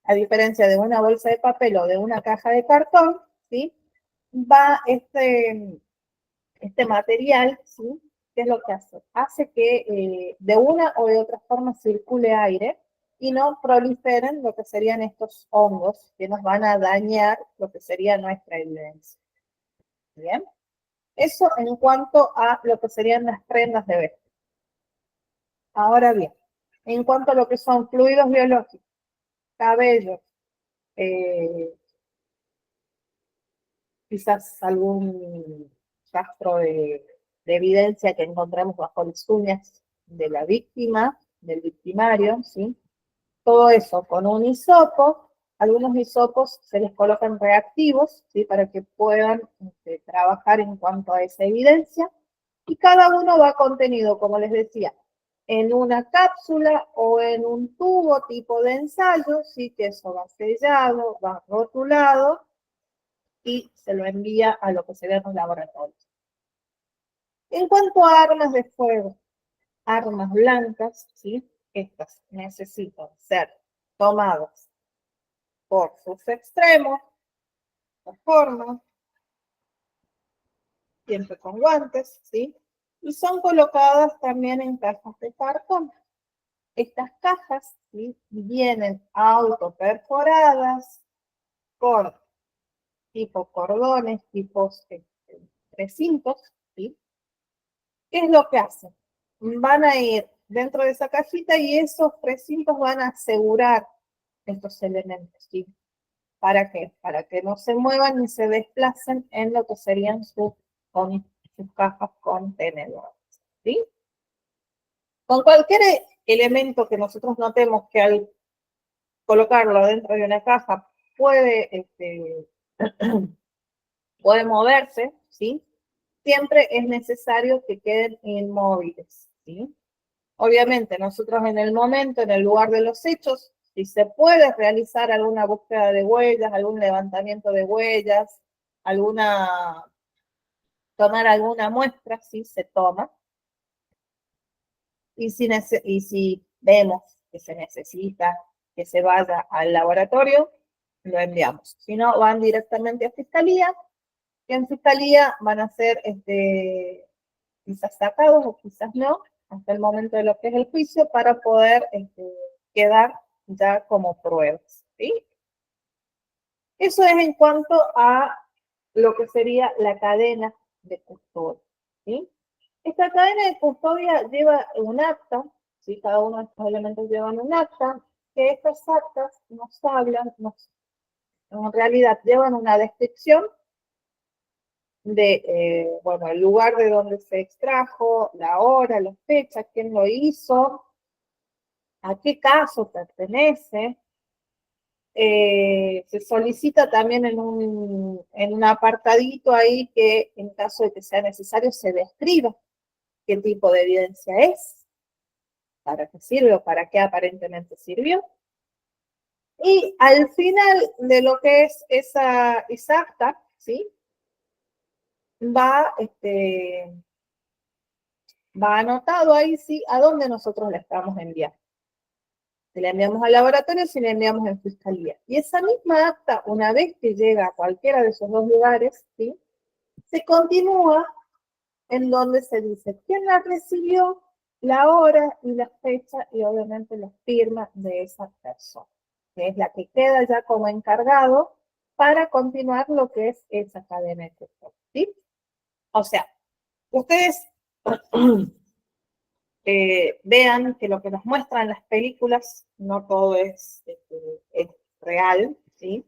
A diferencia de una bolsa de papel o de una caja de cartón, ¿sí? Va este material, ¿sí? ¿Qué es lo que hace? Hace que de una o de otra forma circule aire y no proliferen lo que serían estos hongos que nos van a dañar lo que sería nuestra evidencia. ¿Bien? Eso en cuanto a lo que serían las prendas de vestir. Ahora bien, en cuanto a lo que son fluidos biológicos, cabello, quizás algún rastro de evidencia que encontramos bajo las uñas de la víctima, del victimario, ¿sí? Todo eso con un hisopo. Algunos hisopos se les colocan reactivos, ¿sí? Para que puedan trabajar en cuanto a esa evidencia. Y cada uno va contenido, como les decía, en una cápsula o en un tubo tipo de ensayo, ¿sí? Que eso va sellado, va rotulado y se lo envía a lo que serían los laboratorios. En cuanto a armas de fuego, armas blancas, ¿sí? Estas necesitan ser tomadas por sus extremos, de forma, siempre con guantes, ¿sí? Y son colocadas también en cajas de cartón. Estas cajas, ¿sí? Vienen autoperforadas con tipo cordones, tipos precintos, ¿sí? ¿Qué es lo que hacen? Van a ir dentro de esa cajita y esos precintos van a asegurar estos elementos, ¿sí? ¿Para qué? Para que no se muevan ni se desplacen en lo que serían sus cajas contenedoras, ¿sí? Con cualquier elemento que nosotros notemos que al colocarlo dentro de una caja puede moverse, ¿sí? Siempre es necesario que queden inmóviles, ¿sí? Obviamente, nosotros en el momento, en el lugar de los hechos, si se puede realizar alguna búsqueda de huellas, algún levantamiento de huellas, tomar alguna muestra, sí, se toma. Y si vemos que se necesita que se vaya al laboratorio, lo enviamos. Si no, van directamente a Fiscalía, que en Fiscalía van a ser quizás sacados o quizás no, hasta el momento de lo que es el juicio, para poder quedar ya como pruebas, ¿sí? Eso es en cuanto a lo que sería la cadena de custodia, ¿sí? Esta cadena de custodia lleva un acta, ¿sí? Cada uno de estos elementos llevan un acta, que estas actas nos hablan, en realidad llevan una descripción de, bueno, el lugar de donde se extrajo, la hora, la fecha, quién lo hizo, a qué caso pertenece, se solicita también en un apartadito ahí que en caso de que sea necesario se describa qué tipo de evidencia es, para qué sirve o para qué aparentemente sirvió. Y al final de lo que es esa acta, ¿sí? Va anotado ahí, sí, a dónde nosotros la estamos enviando. Si la enviamos al laboratorio, si la enviamos en fiscalía. Y esa misma acta, una vez que llega a cualquiera de esos dos lugares, ¿sí? Se continúa en donde se dice quién la recibió, la hora y la fecha y obviamente la firma de esa persona, que es la que queda ya como encargado para continuar lo que es esa cadena de custodia, ¿sí? O sea, ustedes vean que lo que nos muestran las películas no todo es real, ¿sí?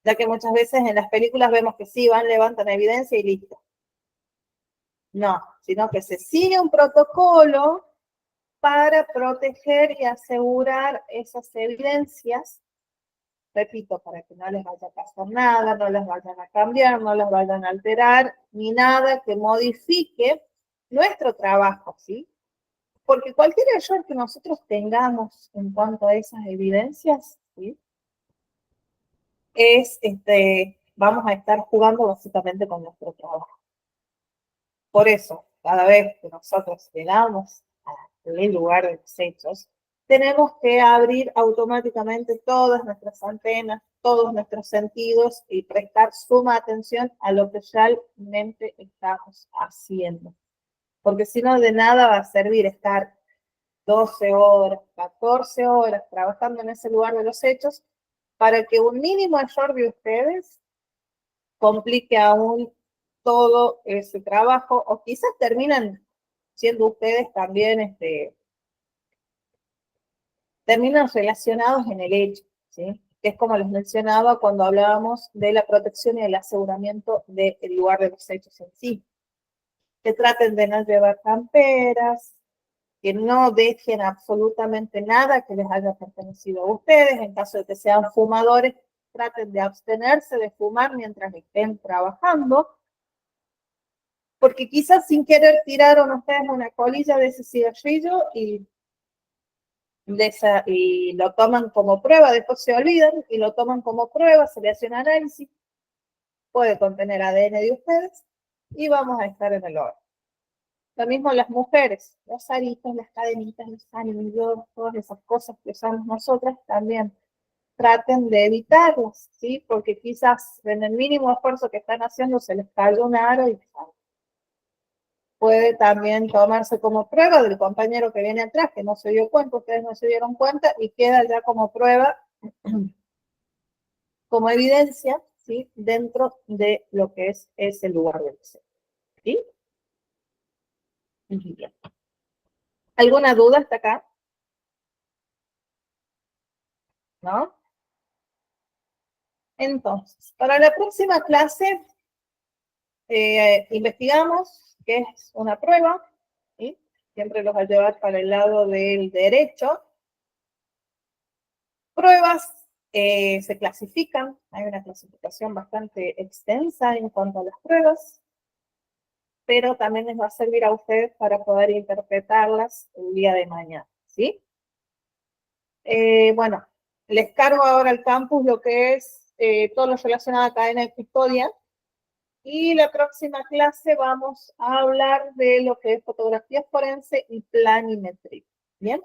Ya que muchas veces en las películas vemos que sí, van, levantan evidencia y listo. No, sino que se sigue un protocolo para proteger y asegurar esas evidencias, repito, para que no les vaya a pasar nada, no las vayan a cambiar, no las vayan a alterar, ni nada que modifique nuestro trabajo, ¿sí? Porque cualquier error que nosotros tengamos en cuanto a esas evidencias, ¿sí? Vamos a estar jugando básicamente con nuestro trabajo. Por eso, cada vez que nosotros llegamos al lugar de los hechos, tenemos que abrir automáticamente todas nuestras antenas, todos nuestros sentidos y prestar suma atención a lo que realmente estamos haciendo. Porque si no, de nada va a servir estar 12 horas, 14 horas trabajando en ese lugar de los hechos para que un mínimo error de ustedes complique aún todo ese trabajo, o quizás terminan siendo ustedes también, terminan relacionados en el hecho, ¿sí? Que es como les mencionaba cuando hablábamos de la protección y el aseguramiento del lugar de los hechos en sí. Que traten de no llevar camperas, que no dejen absolutamente nada que les haya pertenecido a ustedes. En caso de que sean fumadores, traten de abstenerse de fumar mientras estén trabajando, porque quizás sin querer tiraron ustedes una colilla de ese cigarrillo y lo toman como prueba, después se olvidan y lo toman como prueba, se le hace un análisis, puede contener ADN de ustedes y vamos a estar en el orden. Lo mismo las mujeres, los aritos, las cadenitas, los anillos, todas esas cosas que usamos nosotras también. Traten de evitarlas, ¿sí? Porque quizás en el mínimo esfuerzo que están haciendo se les cayó un aro y puede también tomarse como prueba del compañero que viene atrás, que no se dio cuenta, ustedes no se dieron cuenta, y queda ya como prueba, como evidencia, ¿sí? Dentro de lo que es ese lugar del ser, ¿sí? Bien. ¿Alguna duda hasta acá? ¿No? Entonces, para la próxima clase, investigamos qué es una prueba, ¿sí? Siempre los va a llevar para el lado del derecho. Pruebas se clasifican, hay una clasificación bastante extensa en cuanto a las pruebas, pero también les va a servir a ustedes para poder interpretarlas el día de mañana, ¿sí? Bueno, les cargo ahora al campus lo que es todo lo relacionado a cadena de custodia, y la próxima clase vamos a hablar de lo que es fotografía forense y planimetría, ¿bien?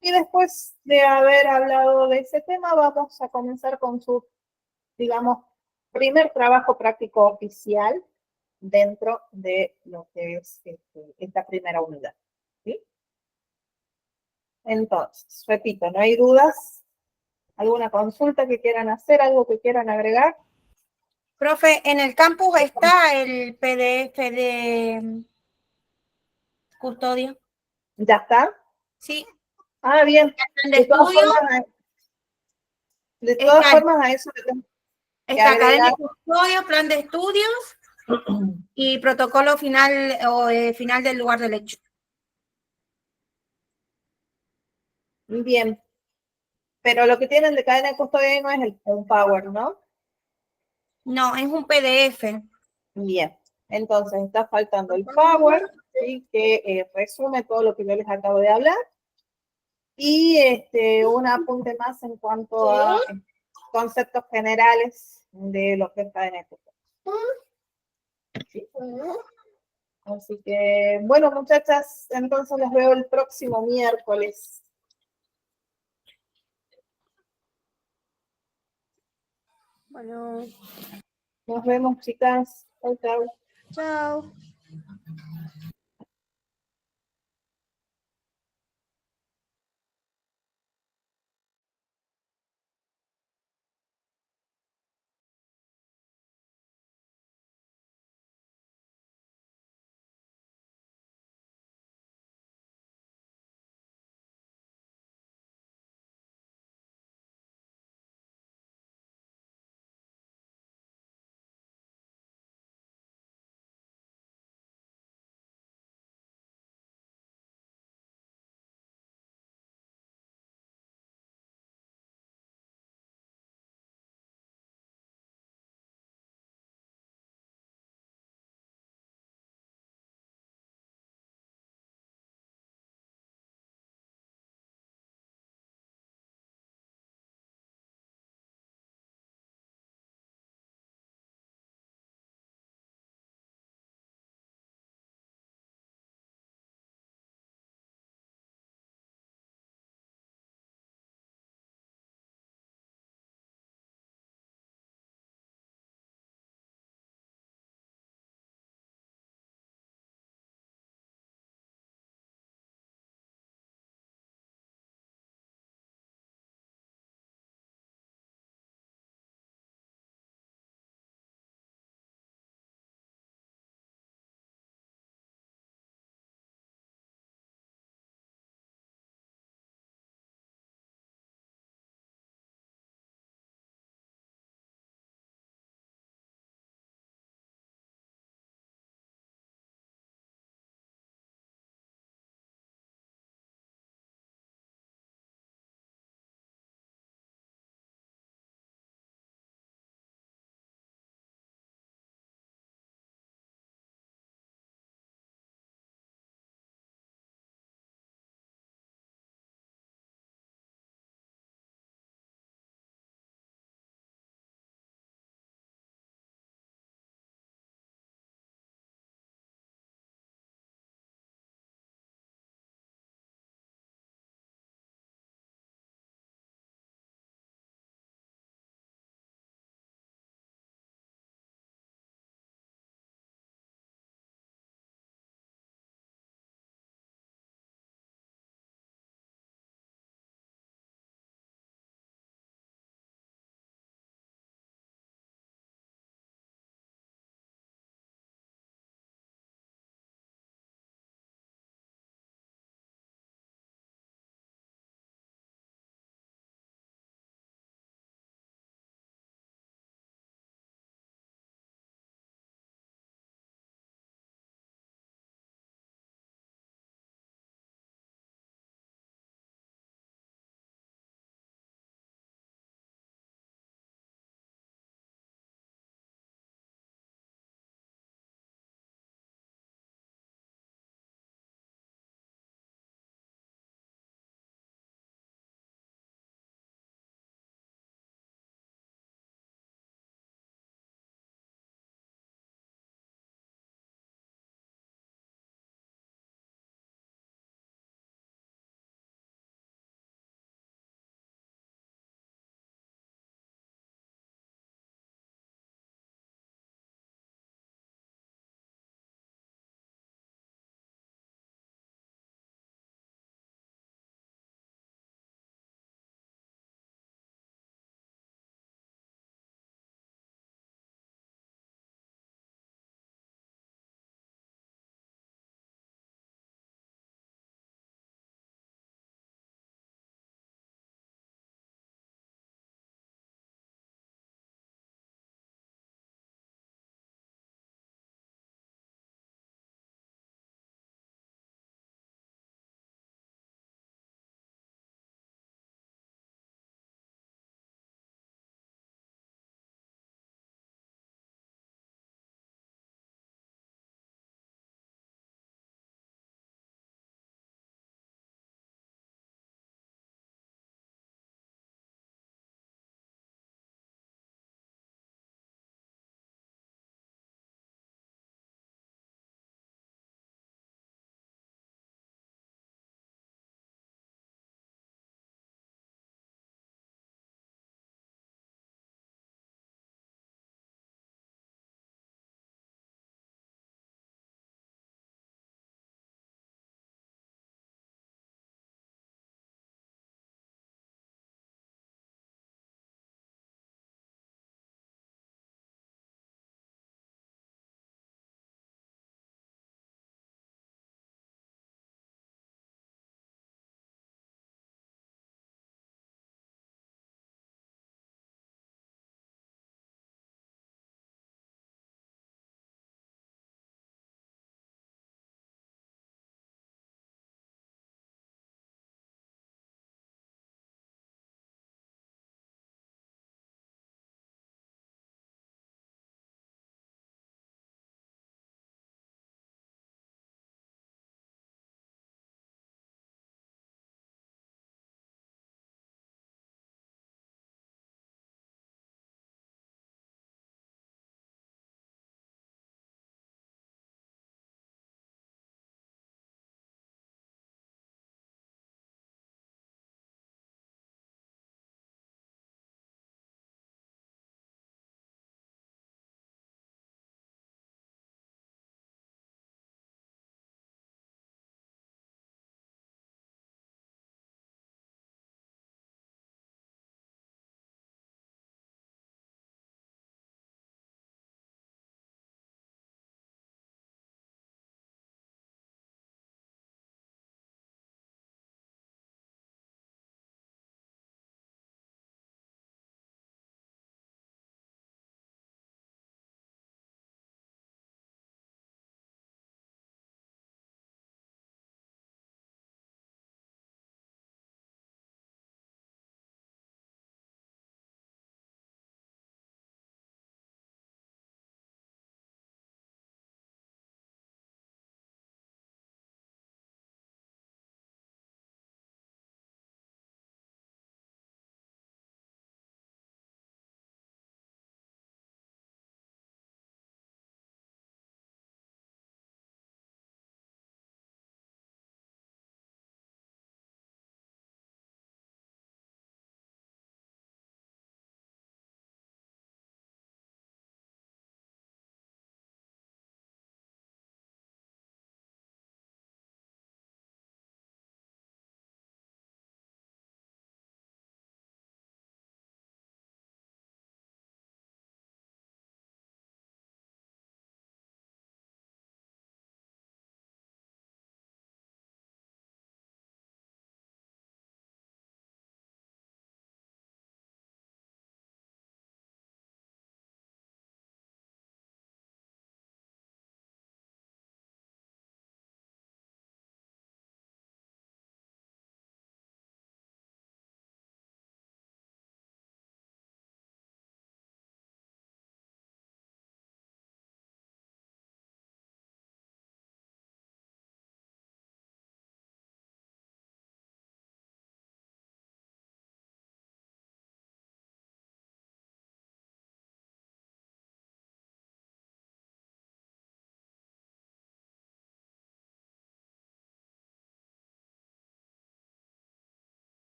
Y después de haber hablado de ese tema, vamos a comenzar con su, digamos, primer trabajo práctico oficial dentro de lo que es esta primera unidad, ¿sí? Entonces, repito, no hay dudas. ¿Alguna consulta que quieran hacer? ¿Algo que quieran agregar? Profe, en el campus está el PDF de custodia. ¿Ya está? Sí. Ah, bien. De todas formas, a eso le tengo que está cadena agregar. de custodia, plan de estudios y protocolo final o final del lugar del hecho. Bien. Pero lo que tienen de cadena de custodia ahí no es un Power, ¿no? No, es un PDF. Bien, entonces está faltando el Power, ¿sí? Que resume todo lo que yo les acabo de hablar. Y un apunte más en cuanto a conceptos generales de lo que es cadena de custodia. ¿Sí? Así que, bueno, muchachas, entonces les veo el próximo miércoles. Bueno, Nos vemos, chicas. Chau, chau. chao.